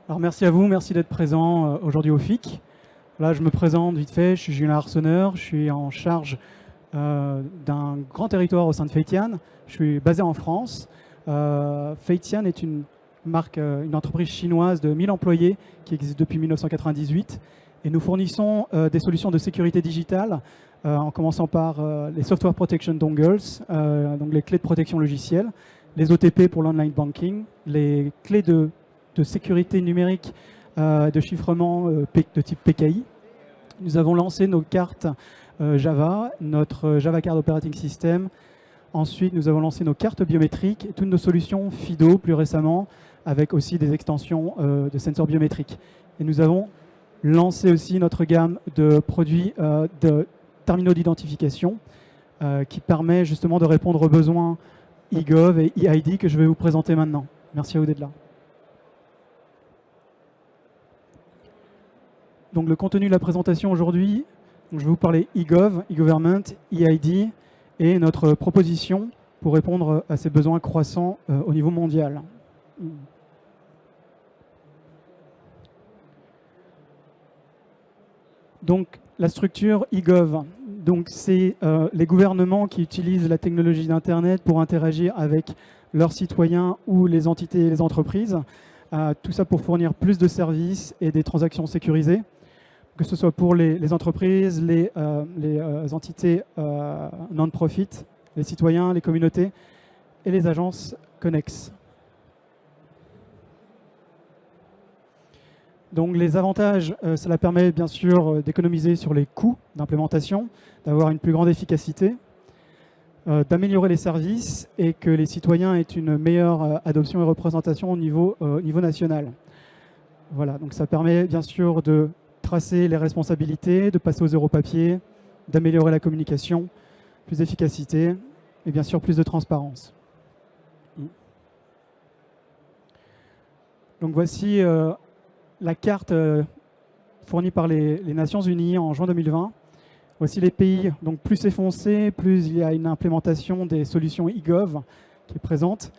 Alors merci à vous, merci d'être présent aujourd'hui au FIC. Là, je me présente vite fait, je suis Julien Arseneur, je suis en charge d'un grand territoire au sein de Feitian. Je suis basé en France. Feitian est une marque, une entreprise chinoise de 1000 employés qui existe depuis 1998. Et nous fournissons des solutions de sécurité digitale, en commençant par les Software Protection Dongles, donc les clés de protection logicielle, les OTP pour l'online banking, les clés de sécurité numérique, de chiffrement de type PKI. Nous avons lancé nos cartes Java, notre Java Card Operating System. Ensuite, nous avons lancé nos cartes biométriques et toutes nos solutions FIDO plus récemment, avec aussi des extensions de sensors biométriques. Et nous avons lancé aussi notre gamme de produits de terminaux d'identification qui permet justement de répondre aux besoins eGov et eID que je vais vous présenter maintenant. Merci à vous d'être là. Donc le contenu de la présentation aujourd'hui, je vais vous parler eGov, eGovernment, eID et notre proposition pour répondre à ces besoins croissants au niveau mondial. Donc la structure eGov, c'est les gouvernements qui utilisent la technologie d'Internet pour interagir avec leurs citoyens ou les entités et les entreprises. Tout ça pour fournir plus de services et des transactions sécurisées, que ce soit pour les entreprises, les entités non-profit, les citoyens, les communautés et les agences connexes. Donc les avantages, cela permet bien sûr d'économiser sur les coûts d'implémentation, d'avoir une plus grande efficacité, d'améliorer les services et que les citoyens aient une meilleure adoption et représentation au niveau national. Voilà, donc ça permet bien sûr de tracer les responsabilités, de passer au zéro papier, d'améliorer la communication, plus d'efficacité et bien sûr plus de transparence. Donc voici la carte fournie par les Nations Unies en juin 2020. Voici les pays. Donc plus c'est foncé, plus il y a une implémentation des solutions eGov qui est présente.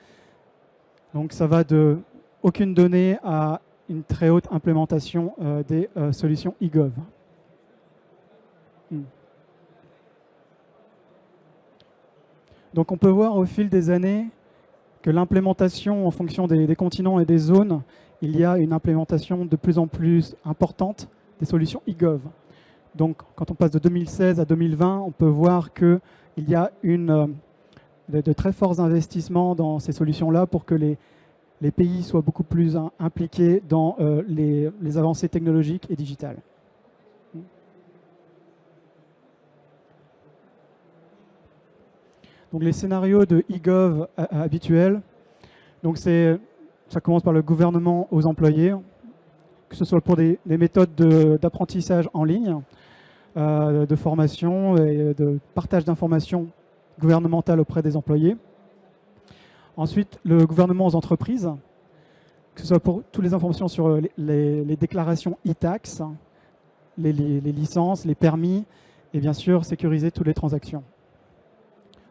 Donc ça va de aucune donnée à une très haute implémentation des solutions eGov. Donc on peut voir au fil des années que l'implémentation en fonction des continents et des zones, il y a une implémentation de plus en plus importante des solutions eGov. Donc quand on passe de 2016 à 2020, on peut voir qu'il y a de très forts investissements dans ces solutions-là pour que les pays soient beaucoup plus impliqués dans les avancées technologiques et digitales. Donc les scénarios de eGov habituels, donc ça commence par le gouvernement aux employés, que ce soit pour des méthodes d'apprentissage en ligne, de formation et de partage d'informations gouvernementales auprès des employés. Ensuite, le gouvernement aux entreprises, que ce soit pour toutes les informations sur les déclarations e-tax, les licences, les permis, et bien sûr sécuriser toutes les transactions.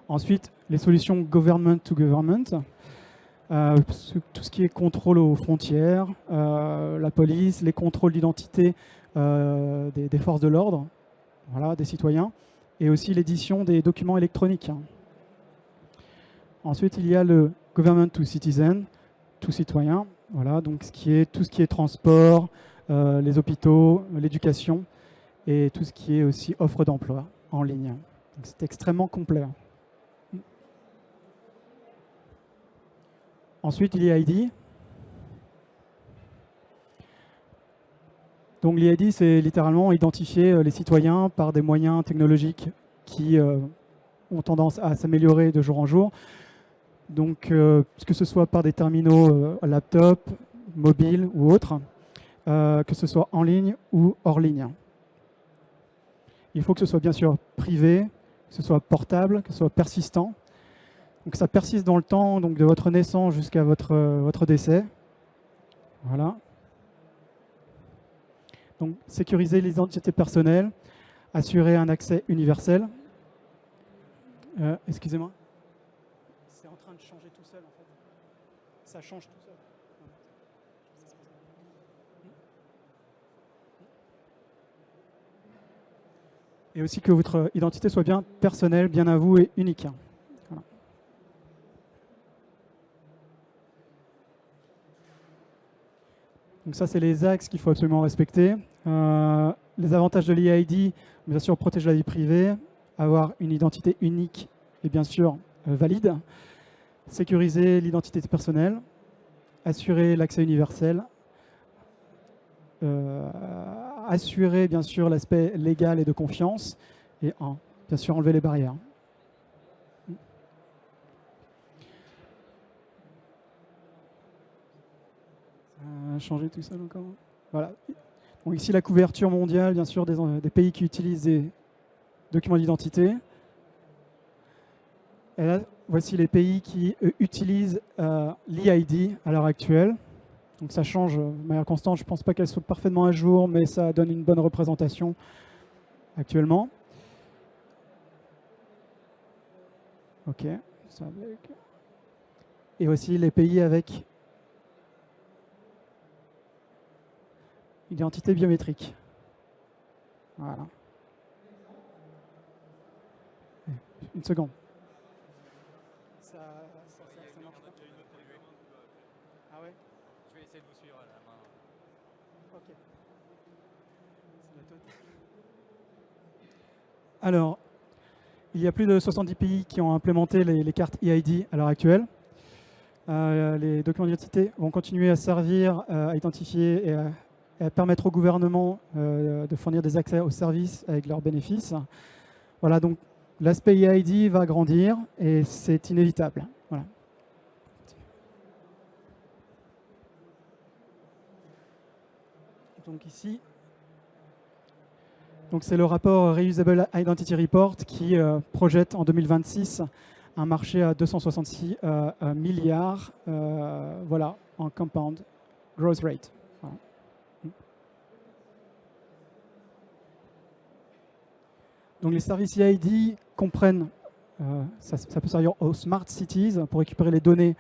Ensuite, les solutions government to government, tout ce qui est contrôle aux frontières, la police, les contrôles d'identité des forces de l'ordre, voilà, des citoyens, et aussi l'édition des documents électroniques. Ensuite, il y a le government to citizen, tout citoyen, voilà, donc tout ce qui est transport, les hôpitaux, l'éducation, et tout ce qui est aussi offre d'emploi en ligne. C'est extrêmement complet. Ensuite, il y a l'ID. Donc l'ID, c'est littéralement identifier les citoyens par des moyens technologiques qui ont tendance à s'améliorer de jour en jour. Donc que ce soit par des terminaux laptop, mobile ou autres, que ce soit en ligne ou hors ligne. Il faut que ce soit bien sûr privé, que ce soit portable, que ce soit persistant. Donc ça persiste dans le temps, donc de votre naissance jusqu'à votre décès. Voilà. Donc sécuriser les identités personnelles, assurer un accès universel. Excusez-moi. C'est en train de changer tout seul en fait. Ça change tout seul. et aussi que votre identité soit bien personnelle, bien à vous et unique. Voilà. Donc ça, c'est les axes qu'il faut absolument respecter. Les avantages de l'EID, bien sûr, protéger la vie privée, avoir une identité unique et bien sûr valide, sécuriser l'identité personnelle, assurer l'accès universel, assurer bien sûr l'aspect légal et de confiance, et bien sûr enlever les barrières. Ça a changé tout ça encore. Voilà. Donc ici la couverture mondiale, bien sûr, des pays qui utilisent des documents d'identité. Et là, voici les pays qui utilisent l'EID à l'heure actuelle. Donc ça change de manière constante. Je ne pense pas qu'elle soit parfaitement à jour, mais ça donne une bonne représentation actuellement. OK. Et aussi les pays avec identité biométrique. Voilà. Une seconde. Ça marche pas. Ah ouais? Je vais essayer de vous suivre à la main. Ok. Alors, il y a plus de 70 pays qui ont implémenté les cartes EID à l'heure actuelle. Les documents d'identité vont continuer à servir à identifier et à permettre au gouvernement de fournir des accès aux services avec leurs bénéfices. Voilà, donc l'aspect EID va grandir et c'est inévitable. Voilà. Donc ici, c'est le rapport Reusable Identity Report qui projette en 2026 un marché à 266 milliards voilà, en compound growth rate. Voilà. Donc les services EID comprennent, ça peut servir aux smart cities pour récupérer les données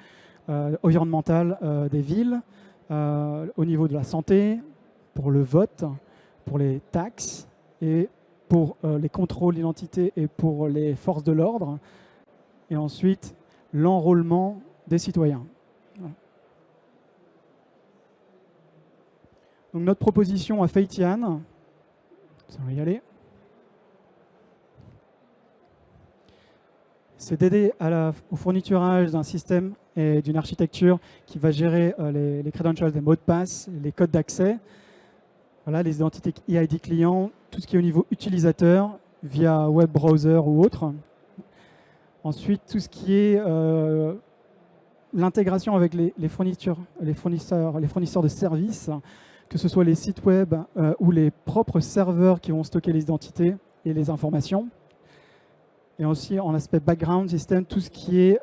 environnementales des villes, au niveau de la santé, pour le vote, pour les taxes et pour les contrôles d'identité et pour les forces de l'ordre. Et ensuite, l'enrôlement des citoyens. Voilà. Donc notre proposition à Feitian, ça va y aller, c'est d'aider au fourniturage d'un système et d'une architecture qui va gérer les credentials, les mots de passe, les codes d'accès, voilà, les identités EID clients, tout ce qui est au niveau utilisateur via web browser ou autre. Ensuite, tout ce qui est l'intégration avec les fournisseurs de services, que ce soit les sites web ou les propres serveurs qui vont stocker les identités et les informations. Et aussi en aspect background system, tout ce qui est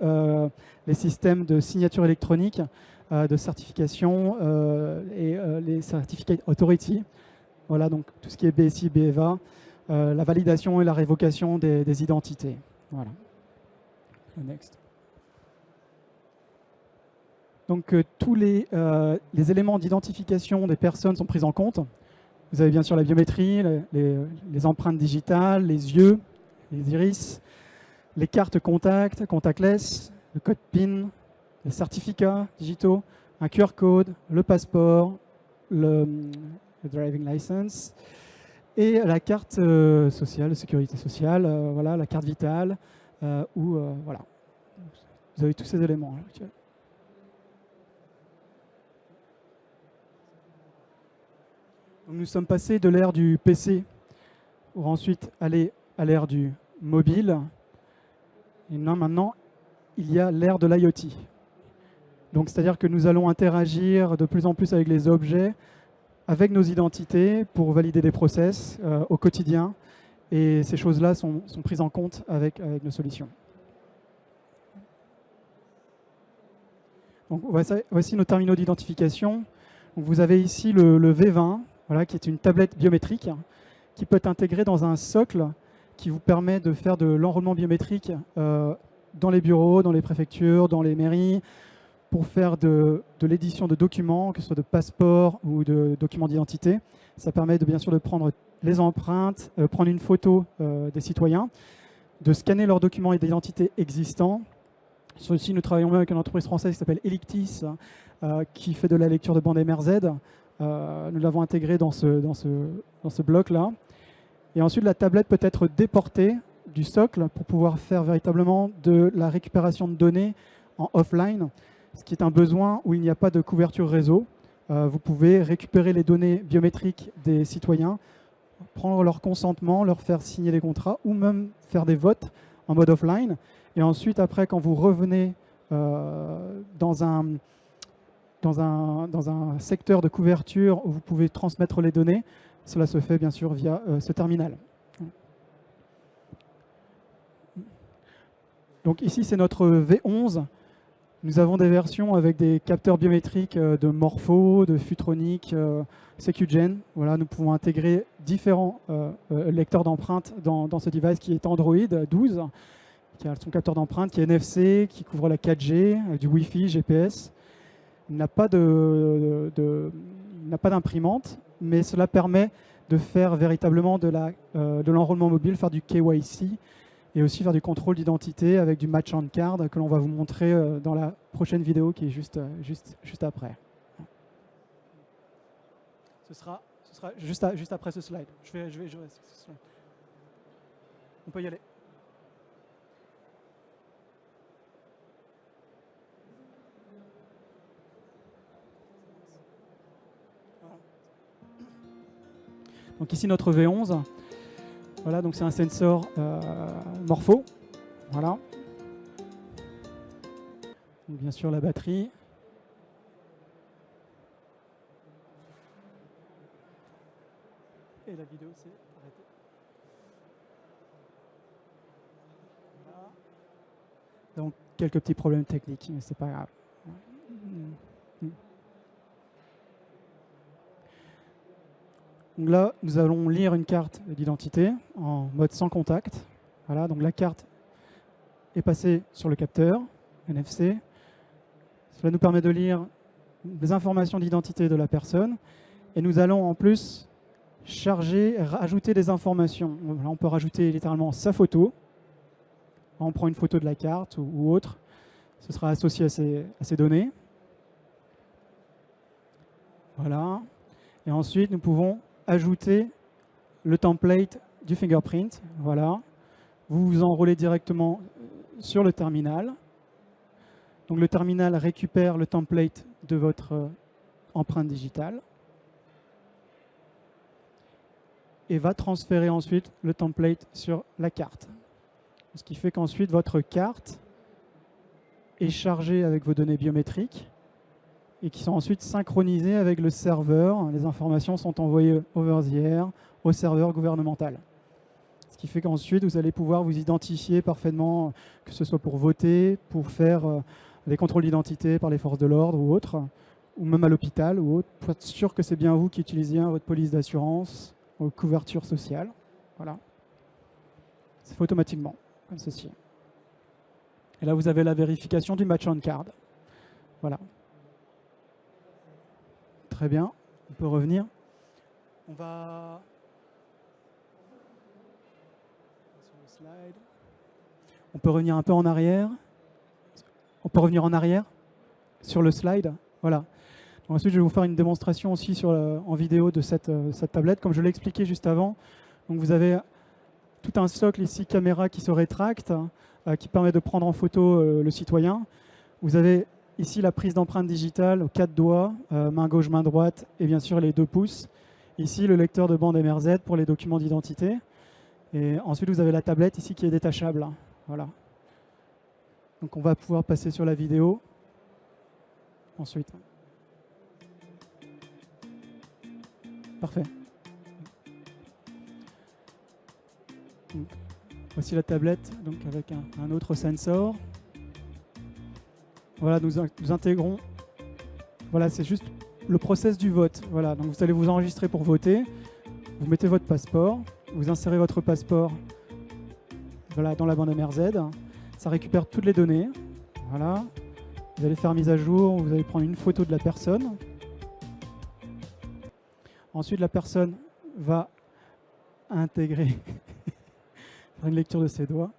les systèmes de signature électronique, de certification et les Certificate Authority. Voilà, donc tout ce qui est BSI, BEVA, la validation et la révocation des identités. Voilà. Next. Donc tous les éléments d'identification des personnes sont pris en compte. Vous avez bien sûr la biométrie, les empreintes digitales, les yeux, les iris, les cartes contact, contactless, le code PIN, les certificats digitaux, un QR code, le passeport, le driving license et la carte sociale, de sécurité sociale, voilà, la carte vitale, voilà. Vous avez tous ces éléments à l'heure actuelle. Donc, nous sommes passés de l'ère du PC pour ensuite aller à l'ère du mobile. Et maintenant, il y a l'ère de l'IoT. Donc, c'est-à-dire que nous allons interagir de plus en plus avec les objets, avec nos identités pour valider des process au quotidien. Et ces choses-là sont prises en compte avec nos solutions. Donc, voici nos terminaux d'identification. Vous avez ici le V20, voilà, qui est une tablette biométrique qui peut être intégrée dans un socle qui vous permet de faire de l'enrôlement biométrique dans les bureaux, dans les préfectures, dans les mairies, pour faire de l'édition de documents, que ce soit de passeports ou de documents d'identité. Ça permet bien sûr de prendre les empreintes, prendre une photo des citoyens, de scanner leurs documents et d'identité existants. Sur ceci, nous travaillons même avec une entreprise française qui s'appelle Elictis, qui fait de la lecture de bande MRZ. Nous l'avons intégré dans ce bloc-là. Et ensuite, la tablette peut être déportée du socle pour pouvoir faire véritablement de la récupération de données en offline, ce qui est un besoin où il n'y a pas de couverture réseau. Vous pouvez récupérer les données biométriques des citoyens, prendre leur consentement, leur faire signer des contrats ou même faire des votes en mode offline. Et ensuite, après, quand vous revenez dans un secteur de couverture où vous pouvez transmettre les données, cela se fait bien sûr via ce terminal. Donc ici, c'est notre V11. Nous avons des versions avec des capteurs biométriques de Morpho, de Futronic, SecuGen. Voilà, nous pouvons intégrer différents lecteurs d'empreintes dans ce device qui est Android 12, qui a son capteur d'empreintes, qui est NFC, qui couvre la 4G, avec du Wi-Fi, GPS. Il n'a pas d'imprimante, mais cela permet de faire véritablement de l'enrôlement mobile, faire du KYC, et aussi faire du contrôle d'identité avec du match on card que l'on va vous montrer dans la prochaine vidéo qui est juste après. Ce sera juste après ce slide. Je vais ce slide. On peut y aller. Donc ici notre V11. Voilà, donc c'est un sensor Morpho. Voilà. Donc bien sûr la batterie. Et la vidéo s'est arrêtée. Voilà. Donc quelques petits problèmes techniques, mais c'est pas grave. Donc là, nous allons lire une carte d'identité en mode sans contact. Voilà, donc la carte est passée sur le capteur NFC. Cela nous permet de lire des informations d'identité de la personne. Et nous allons en plus rajouter des informations. Là, on peut rajouter littéralement sa photo. On prend une photo de la carte ou autre. Ce sera associé à ces données. Voilà. Et ensuite, nous pouvons ajouter le template du fingerprint. Voilà. Vous vous enrôlez directement sur le terminal. Donc le terminal récupère le template de votre empreinte digitale et va transférer ensuite le template sur la carte. Ce qui fait qu'ensuite votre carte est chargée avec vos données biométriques et qui sont ensuite synchronisées avec le serveur. Les informations sont envoyées over the air au serveur gouvernemental. Ce qui fait qu'ensuite, vous allez pouvoir vous identifier parfaitement, que ce soit pour voter, pour faire des contrôles d'identité par les forces de l'ordre ou autres, ou même à l'hôpital ou autre, pour être sûr que c'est bien vous qui utilisez votre police d'assurance, vos couvertures sociales. Voilà. C'est fait automatiquement, comme ceci. Et là, vous avez la vérification du match on card. Voilà. Très bien, on peut revenir. On va sur le slide. On peut revenir un peu en arrière. On peut revenir en arrière sur le slide. Voilà. Donc ensuite, je vais vous faire une démonstration aussi en vidéo de cette tablette, comme je l'ai expliqué juste avant. Donc vous avez tout un socle ici, caméra qui se rétracte, qui permet de prendre en photo le citoyen. Vous avez ici la prise d'empreinte digitale aux 4 doigts, main gauche, main droite, et bien sûr les 2 pouces. Ici, le lecteur de bande MRZ pour les documents d'identité. Et ensuite, vous avez la tablette ici qui est détachable. Voilà. Donc on va pouvoir passer sur la vidéo. Ensuite. Parfait. Donc, voici la tablette donc avec un autre sensor. Voilà, nous intégrons. Voilà, c'est juste le process du vote. Voilà, donc vous allez vous enregistrer pour voter. Vous mettez votre passeport. Vous insérez votre passeport voilà, dans la bande MRZ. Ça récupère toutes les données. Voilà. Vous allez faire mise à jour. Vous allez prendre une photo de la personne. Ensuite, la personne va intégrer faire une lecture de ses doigts.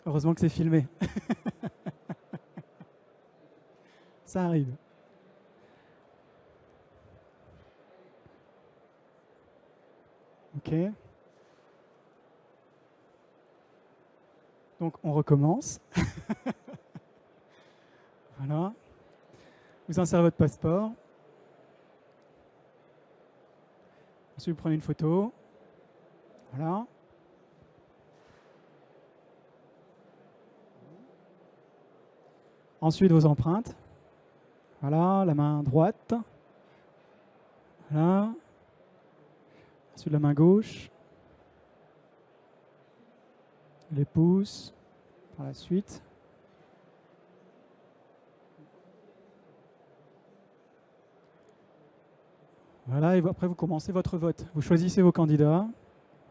Heureusement que c'est filmé. Ça arrive. Ok. Donc on recommence. Voilà. Vous insérez votre passeport. Ensuite, vous prenez une photo. Voilà. Ensuite, vos empreintes. Voilà, la main droite. Voilà. Ensuite, la main gauche. Les pouces. Par la suite. Voilà, et après, vous commencez votre vote. Vous choisissez vos candidats.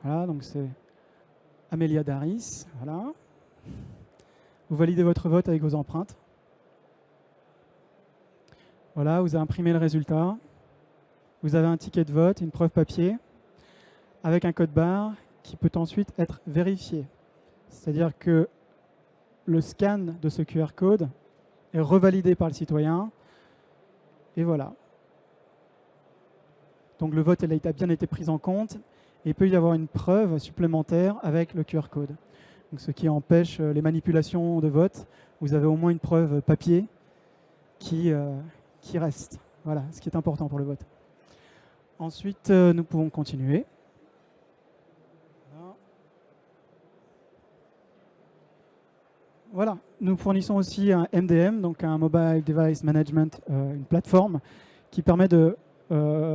Voilà, donc c'est Amélia Daris. Voilà. Vous validez votre vote avec vos empreintes. Voilà, vous avez imprimé le résultat. Vous avez un ticket de vote, une preuve papier, avec un code barre qui peut ensuite être vérifié. C'est-à-dire que le scan de ce QR code est revalidé par le citoyen. Et voilà. Donc le vote a bien été pris en compte. Et il peut y avoir une preuve supplémentaire avec le QR code. Donc, ce qui empêche les manipulations de vote. Vous avez au moins une preuve papier qui reste. Voilà, ce qui est important pour le vote. Ensuite, nous pouvons continuer. Voilà, nous fournissons aussi un MDM, donc un Mobile Device Management, une plateforme qui permet de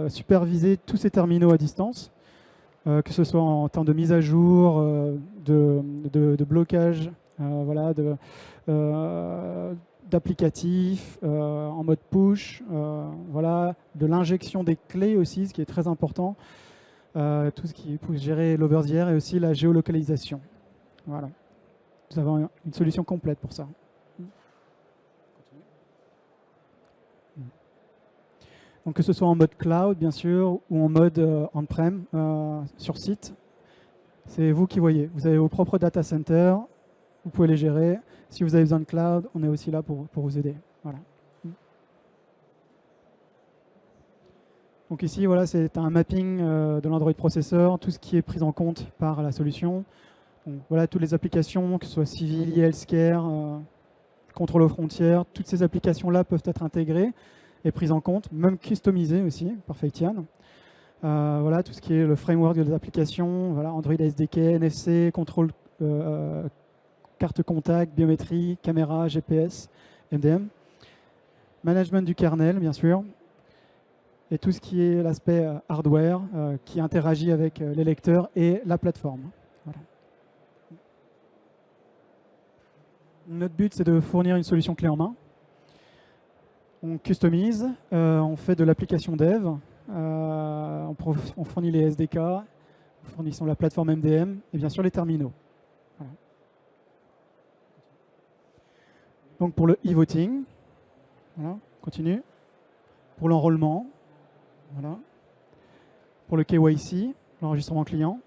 superviser tous ces terminaux à distance, que ce soit en termes de mise à jour, de blocage, voilà, d'applicatifs, en mode push, voilà, de l'injection des clés aussi, ce qui est très important, tout ce qui est pour gérer l'over the air et aussi la géolocalisation. Voilà. Nous avons une solution complète pour ça. Donc que ce soit en mode cloud, bien sûr, ou en mode on-prem, sur site, c'est vous qui voyez. Vous avez vos propres data centers, vous pouvez les gérer. Si vous avez besoin de cloud, on est aussi là pour vous aider. Voilà. Donc ici, voilà, c'est un mapping de l'Android processor, tout ce qui est pris en compte par la solution. Donc, voilà, toutes les applications, que ce soit civil, healthcare, contrôle aux frontières, toutes ces applications-là peuvent être intégrées et prises en compte, même customisées aussi par Feitian. Voilà, tout ce qui est le framework des applications, voilà, Android SDK, NFC, contrôle, carte contact, biométrie, caméra, GPS, MDM. Management du kernel, bien sûr. Et tout ce qui est l'aspect hardware qui interagit avec les lecteurs et la plateforme. Voilà. Notre but, c'est de fournir une solution clé en main. On customise, on fait de l'application dev, on fournit les SDK, nous fournissons la plateforme MDM et bien sûr les terminaux. Voilà. Donc pour le e-voting, voilà, continue. Pour l'enrôlement, voilà. Pour le KYC, l'enregistrement client.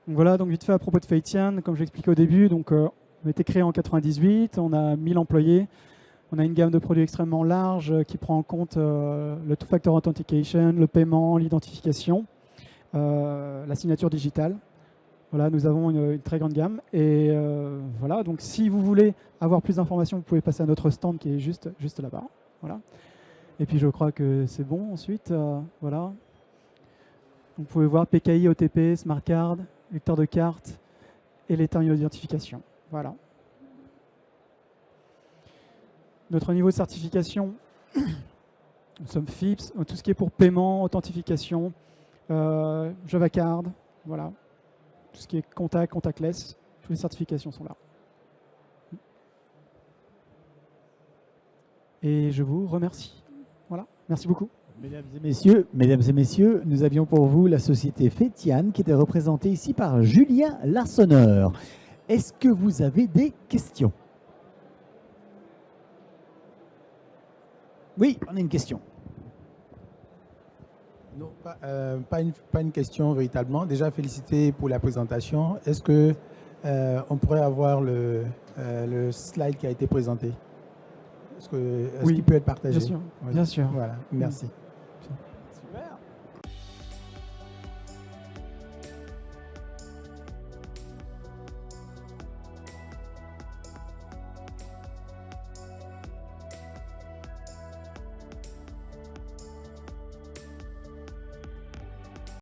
Donc voilà, donc vite fait à propos de Feitian, comme je l'expliquais au début, donc, on a été créé en 98, on a 1000 employés, on a une gamme de produits extrêmement large qui prend en compte le two-factor authentication, le paiement, l'identification, la signature digitale. Voilà, nous avons une très grande gamme. Et voilà, donc si vous voulez avoir plus d'informations, vous pouvez passer à notre stand qui est juste là-bas. Voilà. Et puis je crois que c'est bon ensuite. Voilà. Vous pouvez voir PKI, OTP, Smart Card, lecteur de carte et les terminaux d'identification. Voilà. Notre niveau de certification, nous sommes FIPS, tout ce qui est pour paiement, authentification, Java Card, voilà. Tout ce qui est contact, contactless, toutes les certifications sont là. Et je vous remercie. Voilà, merci beaucoup. Mesdames et messieurs, nous avions pour vous la société Feitian qui était représentée ici par Julien Larsonneur. Est-ce que vous avez des questions ? Oui, on a une question. Non, pas une question véritablement. Déjà, félicité pour la présentation. Est-ce que on pourrait avoir le slide qui a été présenté? Est-ce Oui, qu'il peut être partagé? bien sûr, Oui. bien sûr. Voilà, merci.